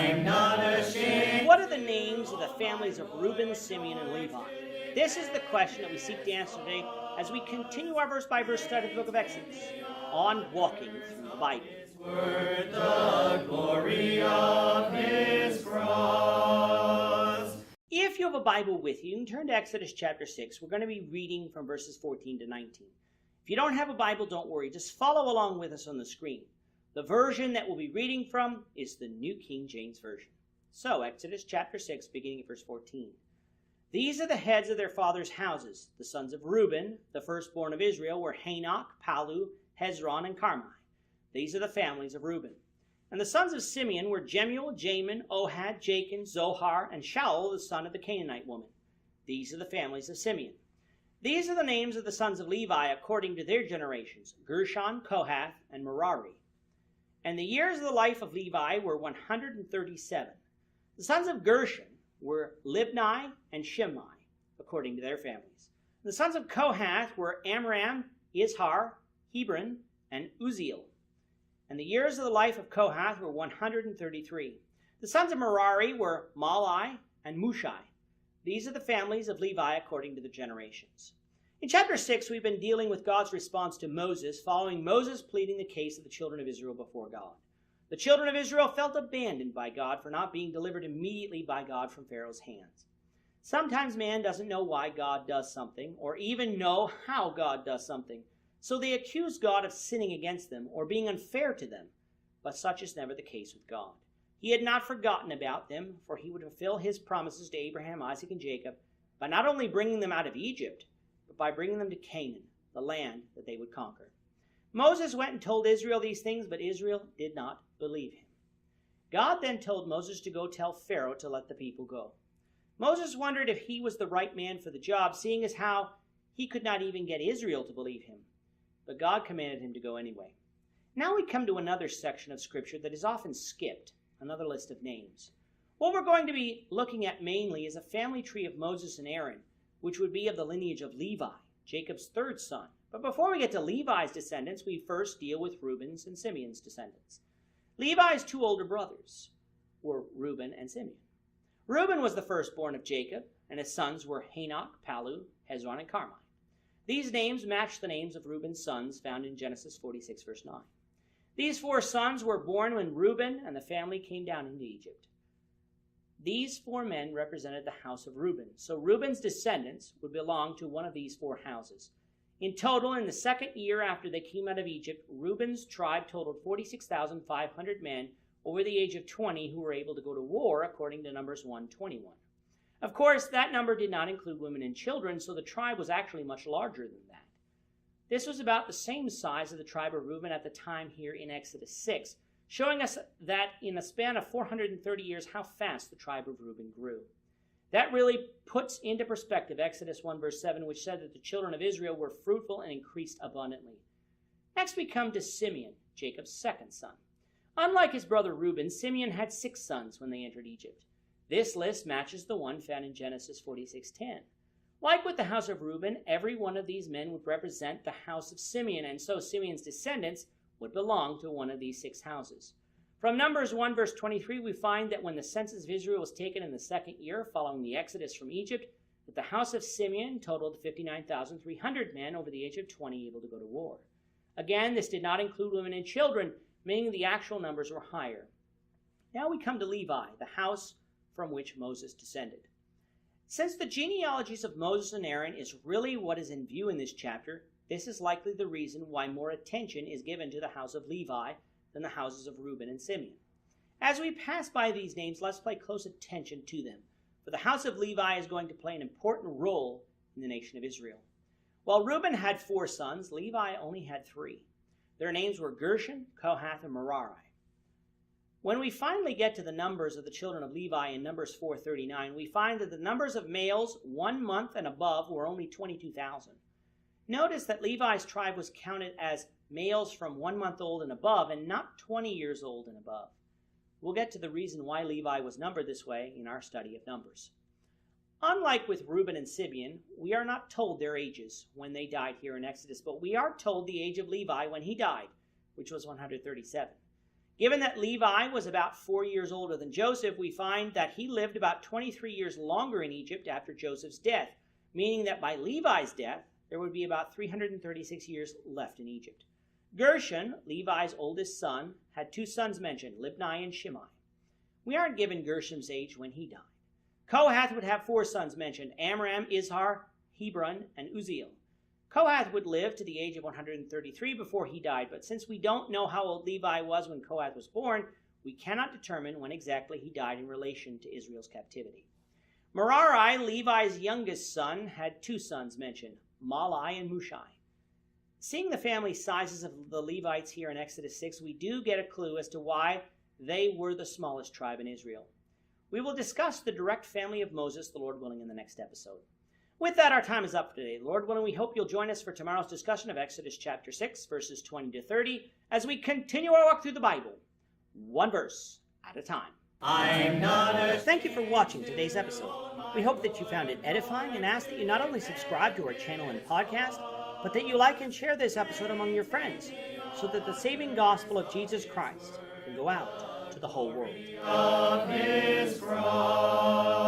I'm not ashamed. What are the names of the families of Reuben, Simeon, and Levi? This is the question that we seek to answer today as we continue our verse-by-verse study of the book of Exodus on walking through the Bible. Word the glory of his cross. If you have a Bible with you, you can turn to Exodus chapter 6. We're going to be reading from verses 14 to 19. If you don't have a Bible, don't worry. Just follow along with us on the screen. The version that we'll be reading from is the New King James Version. So, Exodus chapter 6, beginning at verse 14. These are the heads of their fathers' houses. The sons of Reuben, the firstborn of Israel, were Hanok, Palu, Hezron, and Carmi. These are the families of Reuben. And the sons of Simeon were Jemuel, Jamin, Ohad, Jachin, Zohar, and Shaul, the son of the Canaanite woman. These are the families of Simeon. These are the names of the sons of Levi according to their generations, Gershon, Kohath, and Merari. And the years of the life of Levi were 137. The sons of Gershon were Libni and Shimei, according to their families. The sons of Kohath were Amram, Izhar, Hebron, and Uzziel. And the years of the life of Kohath were 133. The sons of Merari were Malai and Mushai. These are the families of Levi according to the generations. In chapter 6, we've been dealing with God's response to Moses, following Moses pleading the case of the children of Israel before God. The children of Israel felt abandoned by God for not being delivered immediately by God from Pharaoh's hands. Sometimes man doesn't know why God does something, or even know how God does something, so they accuse God of sinning against them or being unfair to them. But such is never the case with God. He had not forgotten about them, for he would fulfill his promises to Abraham, Isaac, and Jacob by not only bringing them out of Egypt, but by bringing them to Canaan, the land that they would conquer. Moses went and told Israel these things, but Israel did not believe him. God then told Moses to go tell Pharaoh to let the people go. Moses wondered if he was the right man for the job, seeing as how he could not even get Israel to believe him. But God commanded him to go anyway. Now we come to another section of Scripture that is often skipped, another list of names. What we're going to be looking at mainly is a family tree of Moses and Aaron, which would be of the lineage of Levi, Jacob's third son. But before we get to Levi's descendants, we first deal with Reuben's and Simeon's descendants. Levi's two older brothers were Reuben and Simeon. Reuben was the firstborn of Jacob, and his sons were Hanok, Palu, Hezron, and Carmi. These names match the names of Reuben's sons found in Genesis 46, verse 9. These four sons were born when Reuben and the family came down into Egypt. These four men represented the house of Reuben, so Reuben's descendants would belong to one of these four houses. In total, in the second year after they came out of Egypt, Reuben's tribe totaled 46,500 men over the age of 20 who were able to go to war, according to Numbers 1:21. Of course, that number did not include women and children, so the tribe was actually much larger than that. This was about the same size of the tribe of Reuben at the time here in Exodus 6, showing us that in a span of 430 years, how fast the tribe of Reuben grew. That really puts into perspective Exodus 1 verse 7, which said that the children of Israel were fruitful and increased abundantly. Next we come to Simeon, Jacob's second son. Unlike his brother Reuben, Simeon had 6 sons when they entered Egypt. This list matches the one found in Genesis 46:10. Like with the house of Reuben, every one of these men would represent the house of Simeon, and so Simeon's descendants would belong to one of these 6 houses. From Numbers 1 verse 23, we find that when the census of Israel was taken in the second year following the exodus from Egypt, that the house of Simeon totaled 59,300 men over the age of 20 able to go to war. Again, this did not include women and children, meaning the actual numbers were higher. Now we come to Levi, the house from which Moses descended. Since the genealogies of Moses and Aaron is really what is in view in this chapter, this is likely the reason why more attention is given to the house of Levi than the houses of Reuben and Simeon. As we pass by these names, let's pay close attention to them, for the house of Levi is going to play an important role in the nation of Israel. While Reuben had 4 sons, Levi only had 3. Their names were Gershon, Kohath, and Merari. When we finally get to the numbers of the children of Levi in Numbers 4:39, we find that the numbers of males 1 month and above were only 22,000. Notice that Levi's tribe was counted as males from 1 month old and above, and not 20 years old and above. We'll get to the reason why Levi was numbered this way in our study of Numbers. Unlike with Reuben and Simeon, we are not told their ages when they died here in Exodus, but we are told the age of Levi when he died, which was 137. Given that Levi was about 4 years older than Joseph, we find that he lived about 23 years longer in Egypt after Joseph's death, meaning that by Levi's death, there would be about 336 years left in Egypt. Gershon, Levi's oldest son, had 2 sons mentioned, Libni and Shimei. We aren't given Gershom's age when he died. Kohath would have 4 sons mentioned, Amram, Izhar, Hebron, and Uzziel. Kohath would live to the age of 133 before he died, but since we don't know how old Levi was when Kohath was born, we cannot determine when exactly he died in relation to Israel's captivity. Merari, Levi's youngest son, had 2 sons mentioned, Malai and Mushai. Seeing the family sizes of the Levites here in Exodus 6, we do get a clue as to why they were the smallest tribe in Israel. We will discuss the direct family of Moses, the Lord willing, in the next episode. With that, our time is up for today. Lord willing, we hope you'll join us for tomorrow's discussion of Exodus chapter 6, verses 20 to 30, as we continue our walk through the Bible, one verse at a time. I'm not ashamed. Thank you for watching today's episode. We hope that you found it edifying and ask that you not only subscribe to our channel and podcast, but that you like and share this episode among your friends, so that the saving gospel of Jesus Christ can go out to the whole world. Of his cross.